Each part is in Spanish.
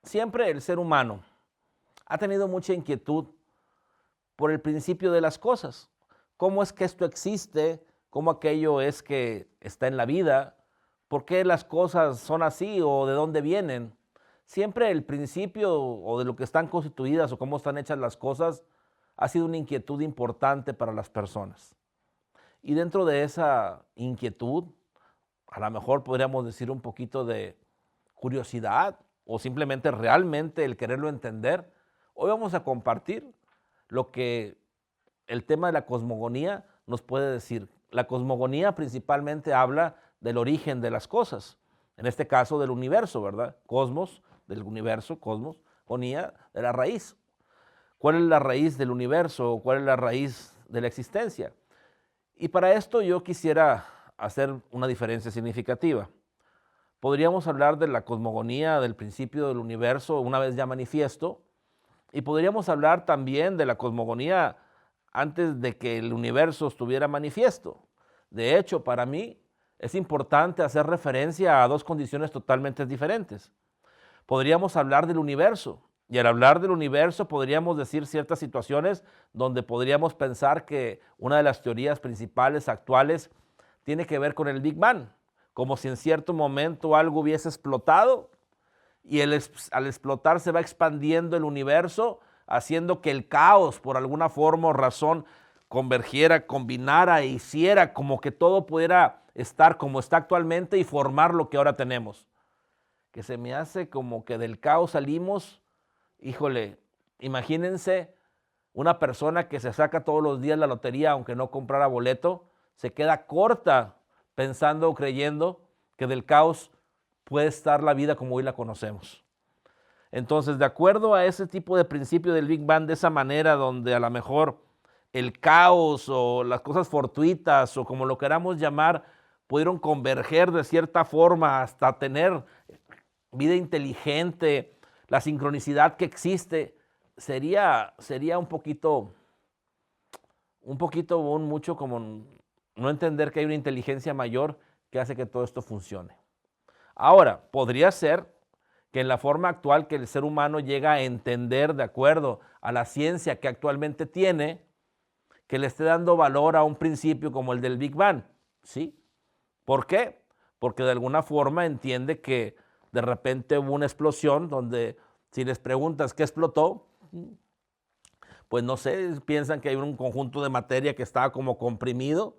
Siempre el ser humano ha tenido mucha inquietud por el principio de las cosas. ¿Cómo es que esto existe? ¿Cómo aquello es que está en la vida? ¿Por qué las cosas son así o de dónde vienen? Siempre el principio o de lo que están constituidas o cómo están hechas las cosas ha sido una inquietud importante para las personas. Y dentro de esa inquietud, a lo mejor podríamos decir un poquito de curiosidad o simplemente realmente el quererlo entender. Hoy vamos a compartir lo que el tema de la cosmogonía nos puede decir. La cosmogonía principalmente habla del origen de las cosas, en este caso del universo, ¿verdad? Cosmos, del universo, cosmos, gonía, de la raíz. ¿Cuál es la raíz del universo? ¿Cuál es la raíz de la existencia? Y para esto yo quisiera hacer una diferencia significativa. Podríamos hablar de la cosmogonía del principio del universo una vez ya manifiesto, y podríamos hablar también de la cosmogonía antes de que el universo estuviera manifiesto. De hecho, para mí es importante hacer referencia a dos condiciones totalmente diferentes. Podríamos hablar del universo, y al hablar del universo podríamos decir ciertas situaciones donde podríamos pensar que una de las teorías principales actuales tiene que ver con el Big Bang, como si en cierto momento algo hubiese explotado y al explotar se va expandiendo el universo, haciendo que el caos, por alguna forma o razón, convergiera, combinara e hiciera como que todo pudiera estar como está actualmente y formar lo que ahora tenemos. Que se me hace como que del caos salimos, híjole, imagínense una persona que se saca todos los días la lotería aunque no comprara boleto, se queda corta pensando o creyendo que del caos puede estar la vida como hoy la conocemos. Entonces, de acuerdo a ese tipo de principio del Big Bang, de esa manera donde a lo mejor el caos o las cosas fortuitas o como lo queramos llamar, pudieron converger de cierta forma hasta tener vida inteligente, la sincronicidad que existe, sería un mucho como no entender que hay una inteligencia mayor que hace que todo esto funcione. Ahora, podría ser que en la forma actual que el ser humano llega a entender de acuerdo a la ciencia que actualmente tiene, que le esté dando valor a un principio como el del Big Bang, ¿sí? ¿Por qué? Porque de alguna forma entiende que de repente hubo una explosión donde si les preguntas qué explotó, pues no sé, piensan que hay un conjunto de materia que estaba como comprimido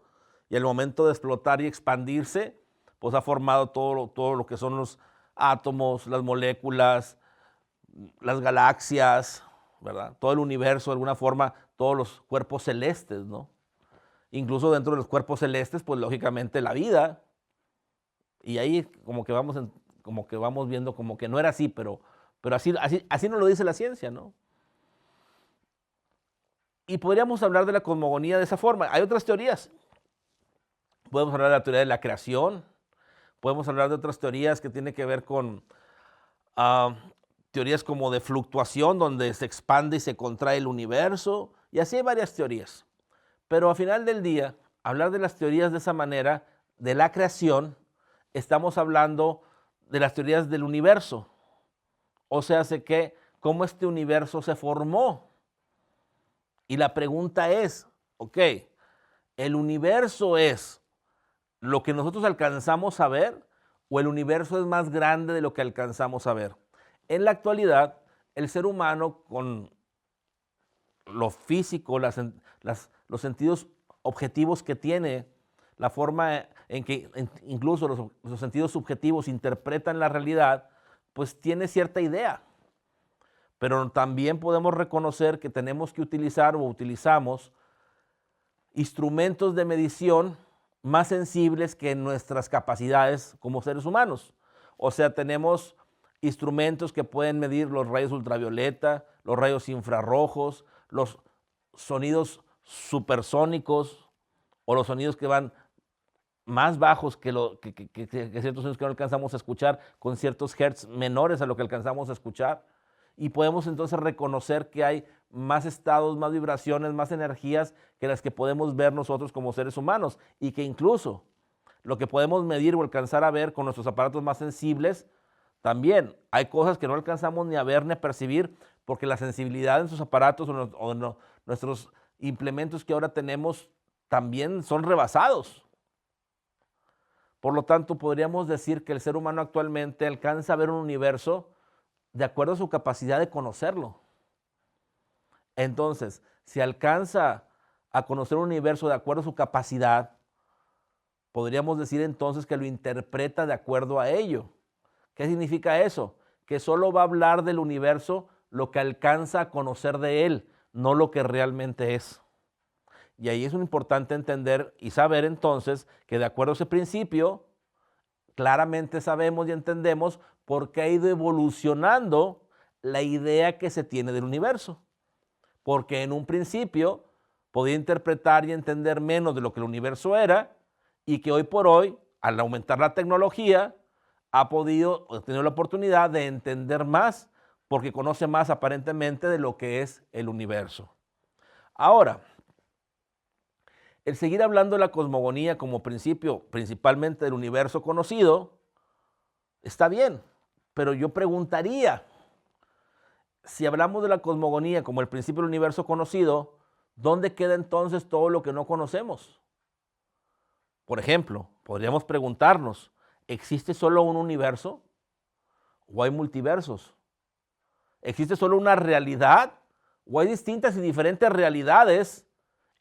y al momento de explotar y expandirse, pues ha formado todo lo que son los átomos, las moléculas, las galaxias, ¿verdad? Todo el universo, de alguna forma, todos los cuerpos celestes, ¿no? Incluso dentro de los cuerpos celestes, pues lógicamente la vida. Y ahí como que vamos viendo como que no era así, pero así nos lo dice la ciencia, ¿no? Y podríamos hablar de la cosmogonía de esa forma. Hay otras teorías. Podemos hablar de la teoría de la creación, podemos hablar de otras teorías que tienen que ver con teorías como de fluctuación, donde se expande y se contrae el universo, y así hay varias teorías. Pero al final del día, hablar de las teorías de esa manera, de la creación, estamos hablando de las teorías del universo. O sea, sé que cómo este universo se formó. Y la pregunta es, ok, ¿el universo es lo que nosotros alcanzamos a ver o el universo es más grande de lo que alcanzamos a ver? En la actualidad, el ser humano con lo físico, los sentidos objetivos que tiene, la forma en que incluso los sentidos subjetivos interpretan la realidad, pues tiene cierta idea. Pero también podemos reconocer que tenemos que utilizar o utilizamos instrumentos de medición más sensibles que nuestras capacidades como seres humanos. O sea, tenemos instrumentos que pueden medir los rayos ultravioleta, los rayos infrarrojos, los sonidos supersónicos o los sonidos que van más bajos que ciertos sonidos que no alcanzamos a escuchar, con ciertos hertz menores a lo que alcanzamos a escuchar. Y podemos entonces reconocer que hay más estados, más vibraciones, más energías que las que podemos ver nosotros como seres humanos, y que incluso lo que podemos medir o alcanzar a ver con nuestros aparatos más sensibles También hay cosas que no alcanzamos ni a ver ni a percibir porque la sensibilidad en sus aparatos o nuestros implementos que ahora tenemos también son rebasados. Por lo tanto, podríamos decir que el ser humano actualmente alcanza a ver un universo de acuerdo a su capacidad de conocerlo. Entonces, si alcanza a conocer un universo de acuerdo a su capacidad, podríamos decir entonces que lo interpreta de acuerdo a ello. ¿Qué significa eso? Que solo va a hablar del universo lo que alcanza a conocer de él, no lo que realmente es. Y ahí es muy importante entender y saber entonces que de acuerdo a ese principio, claramente sabemos y entendemos por qué ha ido evolucionando la idea que se tiene del universo. Porque en un principio podía interpretar y entender menos de lo que el universo era y que hoy por hoy, al aumentar la tecnología, ha podido tener la oportunidad de entender más porque conoce más aparentemente de lo que es el universo. Ahora, el seguir hablando de la cosmogonía como principio, principalmente del universo conocido, está bien, pero yo preguntaría, si hablamos de la cosmogonía como el principio del universo conocido, ¿dónde queda entonces todo lo que no conocemos? Por ejemplo, podríamos preguntarnos, ¿existe solo un universo o hay multiversos? ¿Existe solo una realidad o hay distintas y diferentes realidades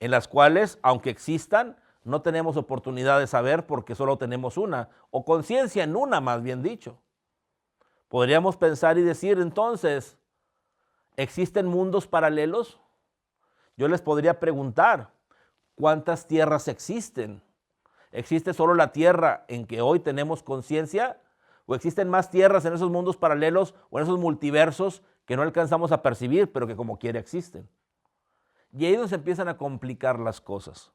en las cuales, aunque existan, no tenemos oportunidad de saber porque solo tenemos una, o conciencia en una, más bien dicho? Podríamos pensar y decir entonces, ¿existen mundos paralelos? Yo les podría preguntar, ¿cuántas tierras existen? ¿Existe solo la tierra en que hoy tenemos conciencia? ¿O existen más tierras en esos mundos paralelos o en esos multiversos que no alcanzamos a percibir, pero que como quiera existen? Y ahí nos empiezan a complicar las cosas.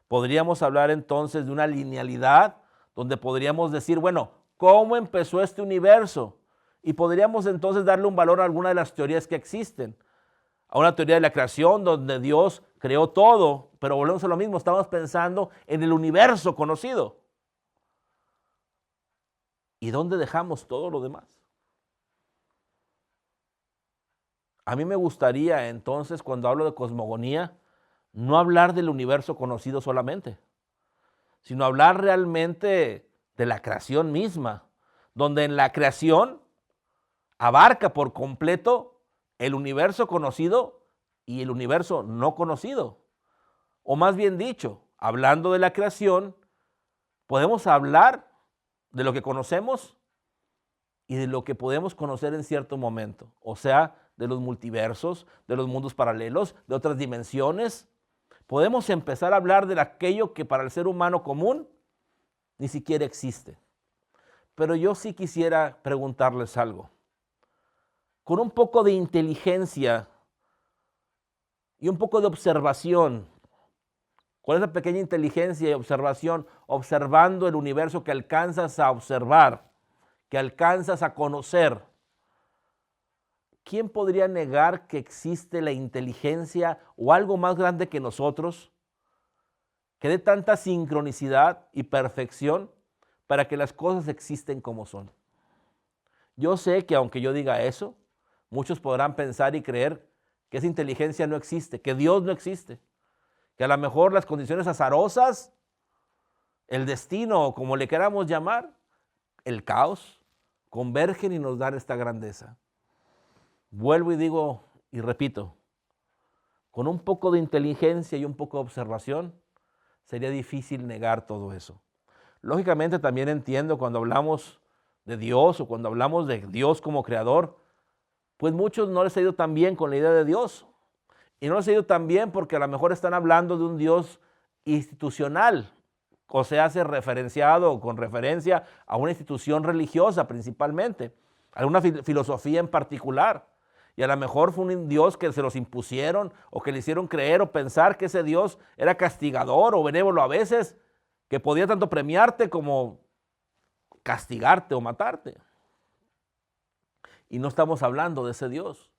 Podríamos hablar entonces de una linealidad donde podríamos decir, bueno, ¿cómo empezó este universo? Y podríamos entonces darle un valor a alguna de las teorías que existen. A una teoría de la creación donde Dios creó todo, pero volvemos a lo mismo, estamos pensando en el universo conocido. ¿Y dónde dejamos todo lo demás? A mí me gustaría entonces, cuando hablo de cosmogonía, no hablar del universo conocido solamente, sino hablar realmente de la creación misma, donde en la creación abarca por completo el universo conocido y el universo no conocido. O más bien dicho, hablando de la creación, podemos hablar de lo que conocemos y de lo que podemos conocer en cierto momento. O sea, de los multiversos, de los mundos paralelos, de otras dimensiones. Podemos empezar a hablar de aquello que para el ser humano común ni siquiera existe. Pero yo sí quisiera preguntarles algo. Con un poco de inteligencia y un poco de observación, con esa pequeña inteligencia y observación, observando el universo que alcanzas a observar, que alcanzas a conocer, ¿quién podría negar que existe la inteligencia o algo más grande que nosotros, que dé tanta sincronicidad y perfección para que las cosas existen como son? Yo sé que aunque yo diga eso, muchos podrán pensar y creer que esa inteligencia no existe, que Dios no existe, que a lo mejor las condiciones azarosas, el destino o como le queramos llamar, el caos, convergen y nos dan esta grandeza. Vuelvo y digo y repito, con un poco de inteligencia y un poco de observación, sería difícil negar todo eso. Lógicamente también entiendo cuando hablamos de Dios o cuando hablamos de Dios como creador, pues muchos no les ha ido tan bien con la idea de Dios. Y no les ha ido tan bien porque a lo mejor están hablando de un Dios institucional, o se hace referenciado o con referencia a una institución religiosa principalmente, a una filosofía en particular. Y a lo mejor fue un Dios que se los impusieron o que le hicieron creer o pensar que ese Dios era castigador o benévolo a veces, que podía tanto premiarte como castigarte o matarte. Y no estamos hablando de ese Dios.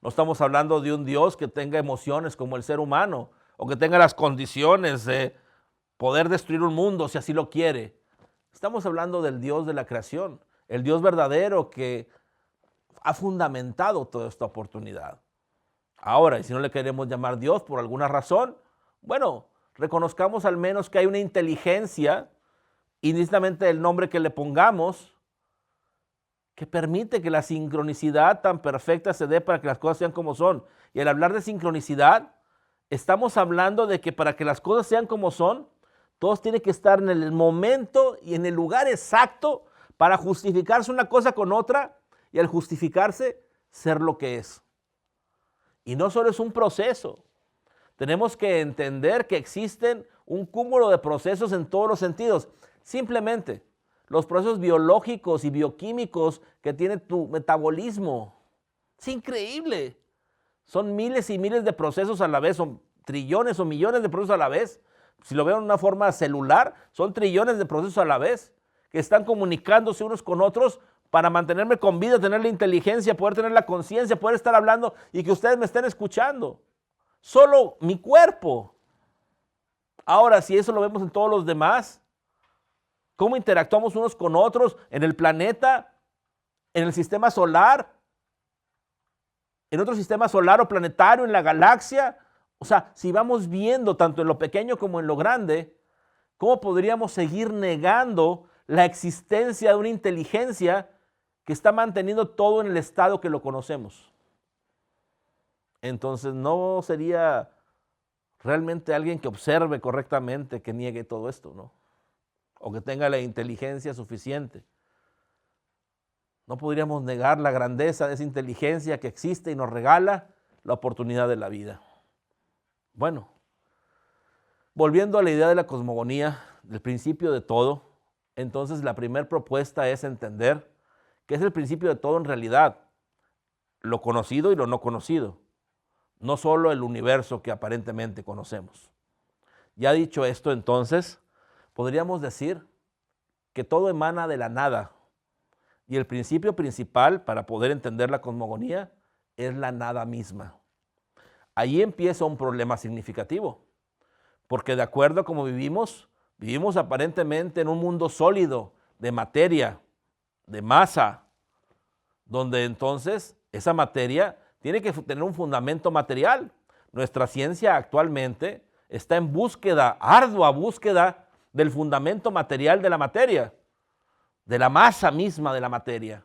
No estamos hablando de un Dios que tenga emociones como el ser humano o que tenga las condiciones de poder destruir un mundo si así lo quiere. Estamos hablando del Dios de la creación, el Dios verdadero que ha fundamentado toda esta oportunidad. Ahora, y si no le queremos llamar Dios por alguna razón, bueno, reconozcamos al menos que hay una inteligencia, indistintamente del nombre que le pongamos, que permite que la sincronicidad tan perfecta se dé para que las cosas sean como son. Y al hablar de sincronicidad, estamos hablando de que para que las cosas sean como son, todos tienen que estar en el momento y en el lugar exacto para justificarse una cosa con otra y al justificarse ser lo que es. Y no solo es un proceso, tenemos que entender que existen un cúmulo de procesos en todos los sentidos. Simplemente los procesos biológicos y bioquímicos que tiene tu metabolismo. Es increíble. Son miles y miles de procesos a la vez, son trillones o millones de procesos a la vez. Si lo veo en una forma celular, son trillones de procesos a la vez que están comunicándose unos con otros para mantenerme con vida, tener la inteligencia, poder tener la conciencia, poder estar hablando y que ustedes me estén escuchando. Solo mi cuerpo. Ahora, si eso lo vemos en todos los demás, cómo interactuamos unos con otros en el planeta, en el sistema solar, en otro sistema solar o planetario, en la galaxia. O sea, si vamos viendo tanto en lo pequeño como en lo grande, ¿cómo podríamos seguir negando la existencia de una inteligencia que está manteniendo todo en el estado que lo conocemos? Entonces no sería realmente alguien que observe correctamente que niegue todo esto, ¿no? O que tenga la inteligencia suficiente. No podríamos negar la grandeza de esa inteligencia que existe y nos regala la oportunidad de la vida. Bueno, volviendo a la idea de la cosmogonía, del principio de todo, entonces la primera propuesta es entender que es el principio de todo en realidad, lo conocido y lo no conocido, no solo el universo que aparentemente conocemos. Ya dicho esto, entonces, podríamos decir que todo emana de la nada y el principio principal para poder entender la cosmogonía es la nada misma. Ahí empieza un problema significativo, porque de acuerdo a cómo vivimos aparentemente en un mundo sólido, de materia, de masa, donde entonces esa materia tiene que tener un fundamento material. Nuestra ciencia actualmente está en búsqueda, ardua búsqueda del fundamento material de la materia, de la masa misma de la materia.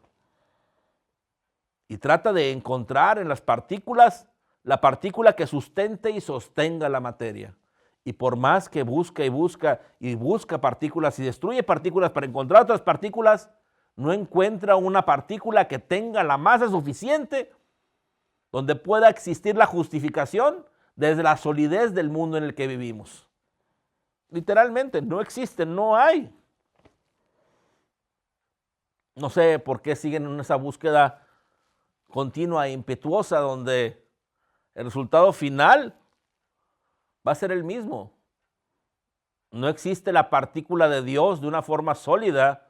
Y trata de encontrar en las partículas la partícula que sustente y sostenga la materia. Y por más que busca y busca y busca partículas y destruye partículas para encontrar otras partículas, no encuentra una partícula que tenga la masa suficiente donde pueda existir la justificación desde la solidez del mundo en el que vivimos. Literalmente, no existe, no hay. No sé por qué siguen en esa búsqueda continua e impetuosa donde el resultado final va a ser el mismo. No existe la partícula de Dios de una forma sólida,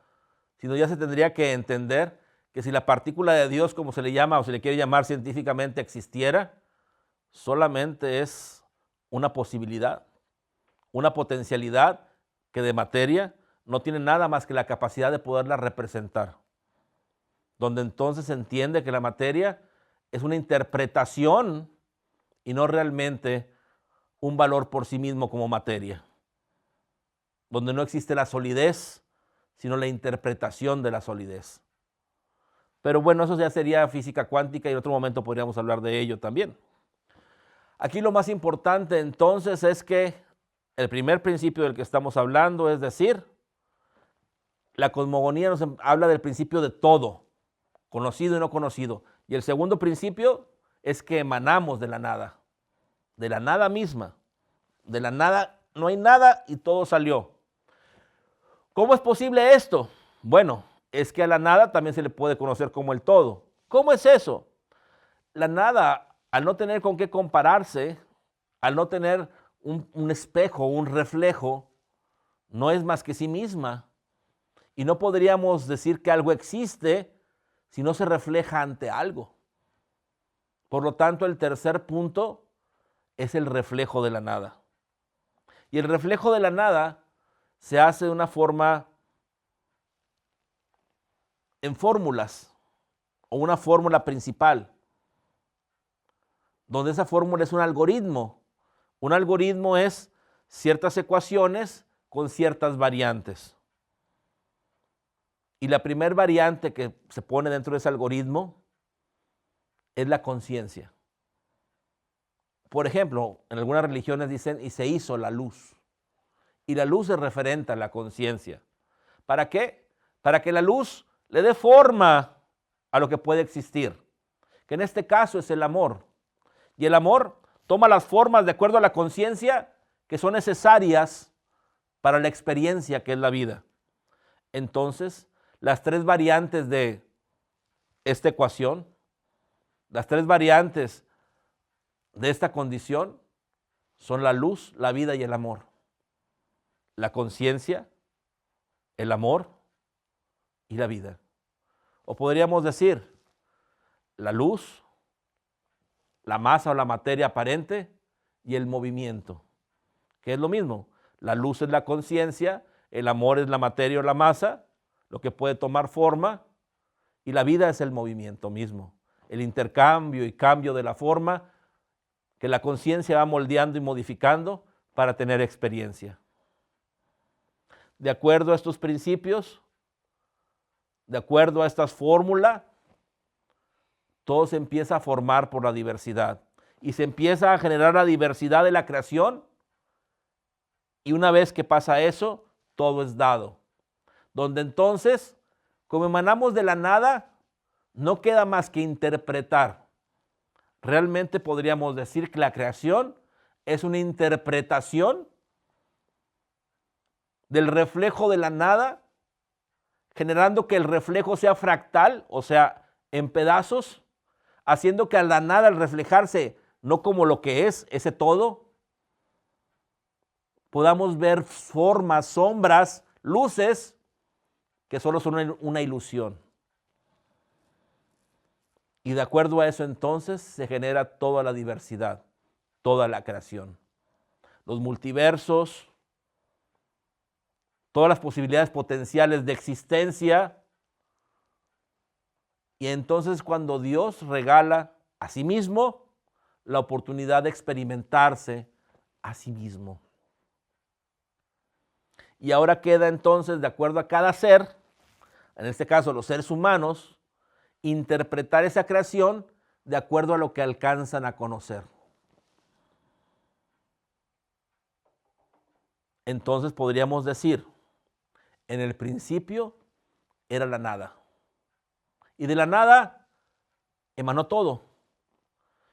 sino ya se tendría que entender que si la partícula de Dios, como se le llama o se le quiere llamar científicamente, existiera, solamente es una posibilidad, una potencialidad que de materia no tiene nada más que la capacidad de poderla representar. Donde entonces se entiende que la materia es una interpretación y no realmente un valor por sí mismo como materia. Donde no existe la solidez, sino la interpretación de la solidez. Pero bueno, eso ya sería física cuántica y en otro momento podríamos hablar de ello también. Aquí lo más importante entonces es que el primer principio del que estamos hablando, es decir, la cosmogonía nos habla del principio de todo, conocido y no conocido. Y el segundo principio es que emanamos de la nada misma. De la nada no hay nada y todo salió. ¿Cómo es posible esto? Bueno, es que a la nada también se le puede conocer como el todo. ¿Cómo es eso? La nada, al no tener con qué compararse, al no tener un espejo, un reflejo, no es más que sí misma. Y no podríamos decir que algo existe si no se refleja ante algo. Por lo tanto, el tercer punto es el reflejo de la nada. Y el reflejo de la nada se hace de una forma en fórmulas o una fórmula principal, donde esa fórmula es un algoritmo. Un algoritmo es ciertas ecuaciones con ciertas variantes. Y la primera variante que se pone dentro de ese algoritmo es la conciencia. Por ejemplo, en algunas religiones dicen, y se hizo la luz. Y la luz es referente a la conciencia. ¿Para qué? Para que la luz le dé forma a lo que puede existir, que en este caso es el amor. Y el amor toma las formas de acuerdo a la conciencia que son necesarias para la experiencia que es la vida. Entonces, las tres variantes de esta ecuación, las tres variantes de esta condición son la luz, la vida y el amor. La conciencia, el amor y la vida. O podríamos decir, la luz, la masa o la materia aparente y el movimiento, que es lo mismo. La luz es la conciencia, el amor es la materia o la masa, lo que puede tomar forma, y la vida es el movimiento mismo, el intercambio y cambio de la forma que la conciencia va moldeando y modificando para tener experiencia. De acuerdo a estos principios, de acuerdo a estas fórmulas, todo se empieza a formar por la diversidad y se empieza a generar la diversidad de la creación, y una vez que pasa eso, todo es dado. Donde entonces, como emanamos de la nada, no queda más que interpretar. Realmente podríamos decir que la creación es una interpretación del reflejo de la nada, generando que el reflejo sea fractal, o sea, en pedazos, haciendo que a la nada al reflejarse, no como lo que es, ese todo, podamos ver formas, sombras, luces, que solo son una ilusión. Y de acuerdo a eso entonces se genera toda la diversidad, toda la creación. Los multiversos, todas las posibilidades potenciales de existencia. Y entonces cuando Dios regala a sí mismo la oportunidad de experimentarse a sí mismo. Y ahora queda entonces, de acuerdo a cada ser, en este caso los seres humanos, interpretar esa creación de acuerdo a lo que alcanzan a conocer. Entonces podríamos decir, en el principio era la nada. Y de la nada emanó todo.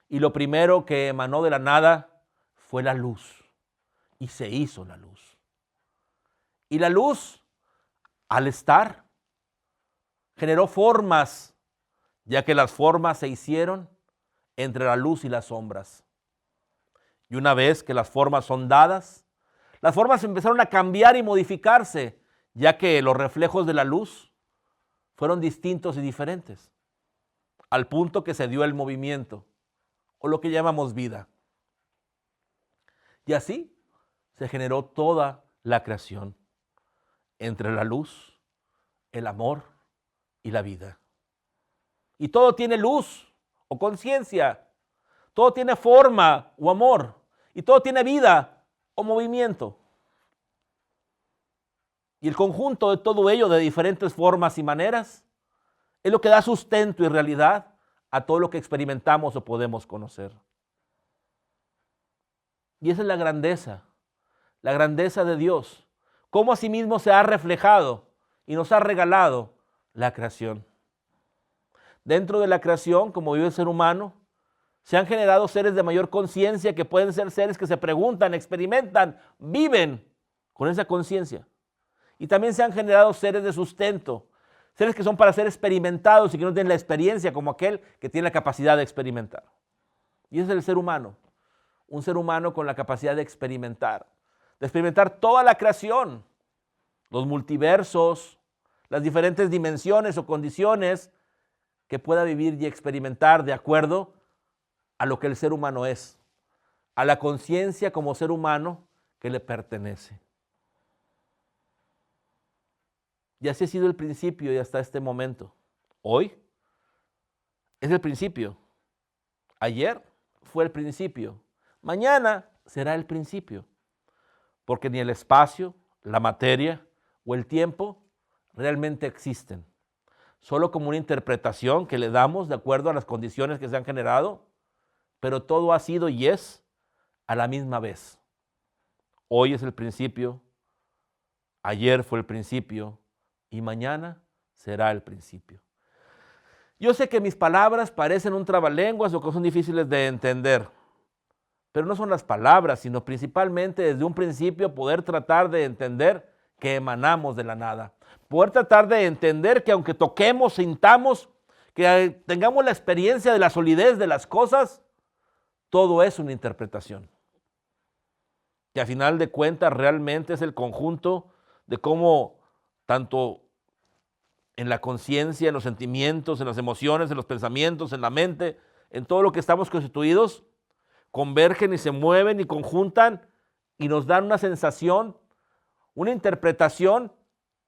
Y lo primero que emanó de la nada fue la luz. Y se hizo la luz. Y la luz, al estar, generó formas, ya que las formas se hicieron entre la luz y las sombras. Y una vez que las formas son dadas, las formas empezaron a cambiar y modificarse, ya que los reflejos de la luz fueron distintos y diferentes, al punto que se dio el movimiento, o lo que llamamos vida. Y así se generó toda la creación, entre la luz, el amor y la vida. Y todo tiene luz o conciencia, todo tiene forma o amor, y todo tiene vida o movimiento. Y el conjunto de todo ello, de diferentes formas y maneras, es lo que da sustento y realidad a todo lo que experimentamos o podemos conocer. Y esa es la grandeza de Dios, cómo asimismo se ha reflejado y nos ha regalado la creación. Dentro de la creación, como vive el ser humano, se han generado seres de mayor conciencia, que pueden ser seres que se preguntan, experimentan, viven con esa conciencia. Y también se han generado seres de sustento, seres que son para ser experimentados y que no tienen la experiencia como aquel que tiene la capacidad de experimentar. Y ese es el ser humano, un ser humano con la capacidad de experimentar toda la creación, los multiversos, las diferentes dimensiones o condiciones que pueda vivir y experimentar de acuerdo a lo que el ser humano es, a la conciencia como ser humano que le pertenece. Y así ha sido el principio y hasta este momento. Hoy es el principio. Ayer fue el principio. Mañana será el principio. Porque ni el espacio, la materia o el tiempo realmente existen. Solo como una interpretación que le damos de acuerdo a las condiciones que se han generado, pero todo ha sido y es a la misma vez. Hoy es el principio, ayer fue el principio y mañana será el principio. Yo sé que mis palabras parecen un trabalenguas o que son difíciles de entender, pero no son las palabras, sino principalmente desde un principio poder tratar de entender que emanamos de la nada. Poder tratar de entender que aunque toquemos, sintamos, que tengamos la experiencia de la solidez de las cosas, todo es una interpretación. Que a final de cuentas realmente es el conjunto de cómo tanto en la conciencia, en los sentimientos, en las emociones, en los pensamientos, en la mente, en todo lo que estamos constituidos, convergen y se mueven y conjuntan y nos dan una sensación, una interpretación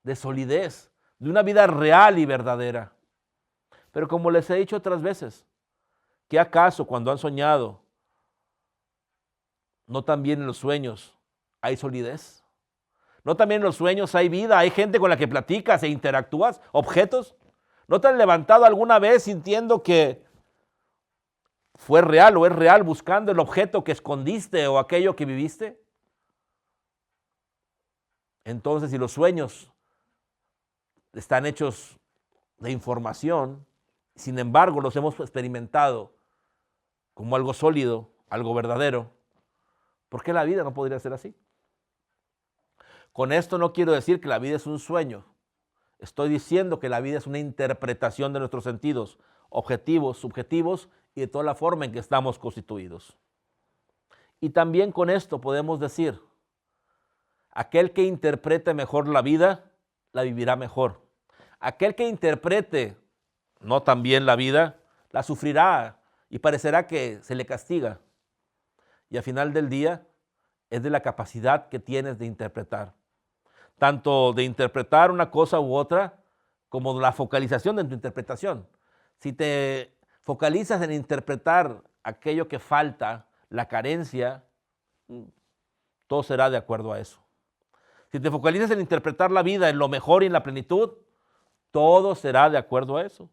de solidez, de una vida real y verdadera. Pero como les he dicho otras veces, ¿qué acaso cuando han soñado, no también en los sueños hay solidez? ¿No también en los sueños hay vida? ¿Hay gente con la que platicas e interactúas? ¿Objetos? ¿No te has levantado alguna vez sintiendo que fue real o es real buscando el objeto que escondiste o aquello que viviste? Entonces, si los sueños están hechos de información, sin embargo los hemos experimentado como algo sólido, algo verdadero, ¿por qué la vida no podría ser así? Con esto no quiero decir que la vida es un sueño. Estoy diciendo que la vida es una interpretación de nuestros sentidos, objetivos, subjetivos y de toda la forma en que estamos constituidos. Y también con esto podemos decir, aquel que interprete mejor la vida, la vivirá mejor. Aquel que interprete no tan bien la vida, la sufrirá y parecerá que se le castiga. Y al final del día es de la capacidad que tienes de interpretar. Tanto de interpretar una cosa u otra, como la focalización de tu interpretación. Si te focalizas en interpretar aquello que falta, la carencia, todo será de acuerdo a eso. Si te focalizas en interpretar la vida en lo mejor y en la plenitud, todo será de acuerdo a eso.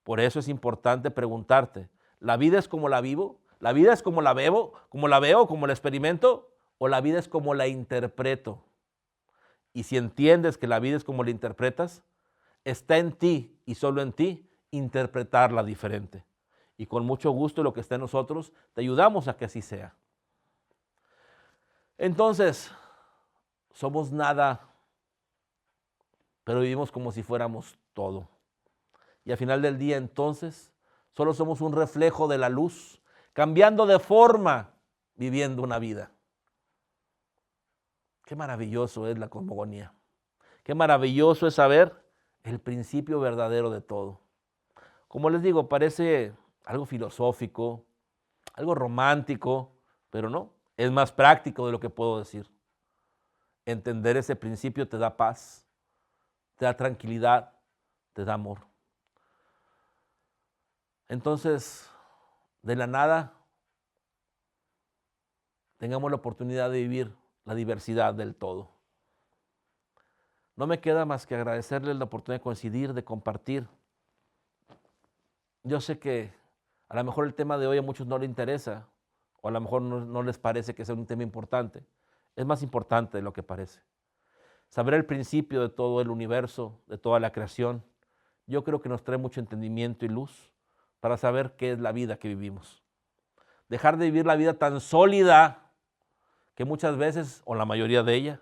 Por eso es importante preguntarte, ¿la vida es como la vivo? ¿La vida es como la veo, como la experimento? ¿O la vida es como la interpreto? Y si entiendes que la vida es como la interpretas, está en ti y solo en ti interpretarla diferente. Y con mucho gusto lo que está en nosotros, te ayudamos a que así sea. Entonces, somos nada, pero vivimos como si fuéramos todo. Y al final del día, entonces, solo somos un reflejo de la luz, cambiando de forma, viviendo una vida. Qué maravilloso es la cosmogonía. Qué maravilloso es saber el principio verdadero de todo. Como les digo, parece algo filosófico, algo romántico, pero no, es más práctico de lo que puedo decir. Entender ese principio te da paz, te da tranquilidad, te da amor. Entonces, de la nada, tengamos la oportunidad de vivir la diversidad del todo. No me queda más que agradecerles la oportunidad de coincidir, de compartir. Yo sé que a lo mejor el tema de hoy a muchos no les interesa, o a lo mejor no les parece que sea un tema importante. Es más importante de lo que parece. Saber el principio de todo el universo, de toda la creación, yo creo que nos trae mucho entendimiento y luz para saber qué es la vida que vivimos. Dejar de vivir la vida tan sólida que muchas veces, o la mayoría de ella,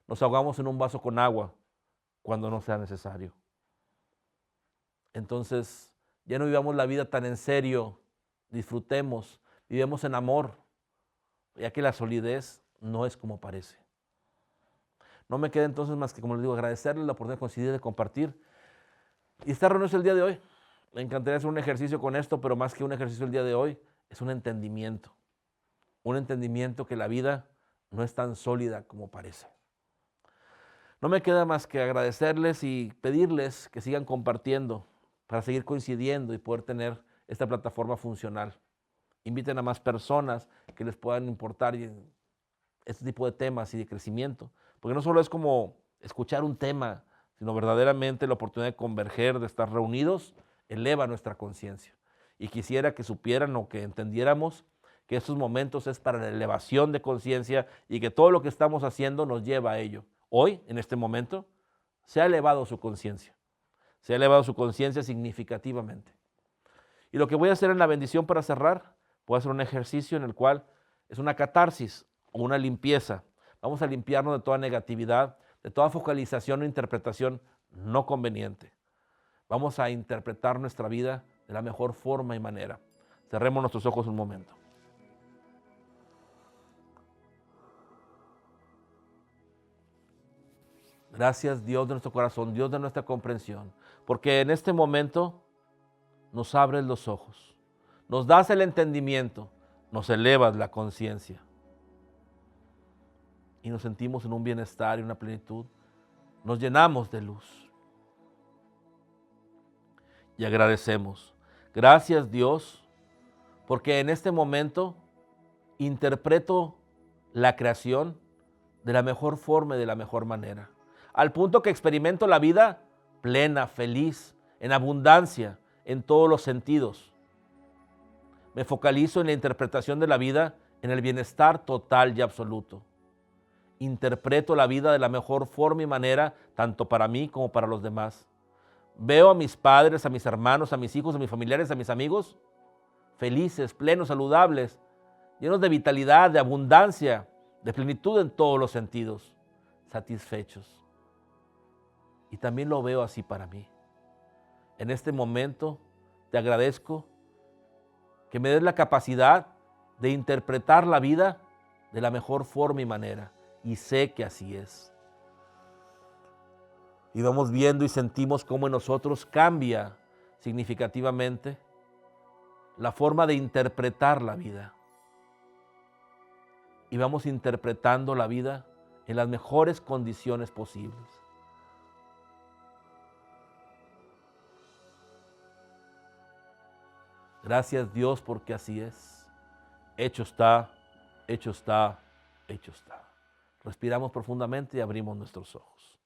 nos ahogamos en un vaso con agua cuando no sea necesario. Entonces, ya no vivamos la vida tan en serio, disfrutemos, vivemos en amor, ya que la solidez no es como parece. No me queda entonces más que, como les digo, agradecerles la oportunidad de coincidir, de compartir. Y esta reunión es el día de hoy. Me encantaría hacer un ejercicio con esto, pero más que un ejercicio el día de hoy, es un entendimiento. Un entendimiento que la vida no es tan sólida como parece. No me queda más que agradecerles y pedirles que sigan compartiendo para seguir coincidiendo y poder tener esta plataforma funcional. Inviten a más personas que les puedan importar este tipo de temas y de crecimiento, porque no solo es como escuchar un tema, sino verdaderamente la oportunidad de converger, de estar reunidos, eleva nuestra conciencia. Y quisiera que supieran o que entendiéramos que estos momentos es para la elevación de conciencia y que todo lo que estamos haciendo nos lleva a ello. Hoy, en este momento, se ha elevado su conciencia. Se ha elevado su conciencia significativamente. Y lo que voy a hacer en la bendición para cerrar, voy a hacer un ejercicio en el cual es una catarsis o una limpieza. Vamos a limpiarnos de toda negatividad, de toda focalización o interpretación no conveniente. Vamos a interpretar nuestra vida de la mejor forma y manera. Cerremos nuestros ojos un momento. Gracias, Dios de nuestro corazón, Dios de nuestra comprensión, porque en este momento nos abres los ojos, nos das el entendimiento, nos elevas la conciencia y nos sentimos en un bienestar y una plenitud. Nos llenamos de luz y agradecemos. Gracias, Dios, porque en este momento interpreto la creación de la mejor forma y de la mejor manera, al punto que experimento la vida plena, feliz, en abundancia, en todos los sentidos. Me focalizo en la interpretación de la vida, en el bienestar total y absoluto. Interpreto la vida de la mejor forma y manera, tanto para mí como para los demás. Veo a mis padres, a mis hermanos, a mis hijos, a mis familiares, a mis amigos, felices, plenos, saludables, llenos de vitalidad, de abundancia, de plenitud en todos los sentidos, satisfechos. Y también lo veo así para mí. En este momento te agradezco que me des la capacidad de interpretar la vida de la mejor forma y manera. Y sé que así es. Y vamos viendo y sentimos cómo en nosotros cambia significativamente la forma de interpretar la vida. Y vamos interpretando la vida en las mejores condiciones posibles. Gracias, Dios, porque así es. Hecho está, hecho está, hecho está. Respiramos profundamente y abrimos nuestros ojos.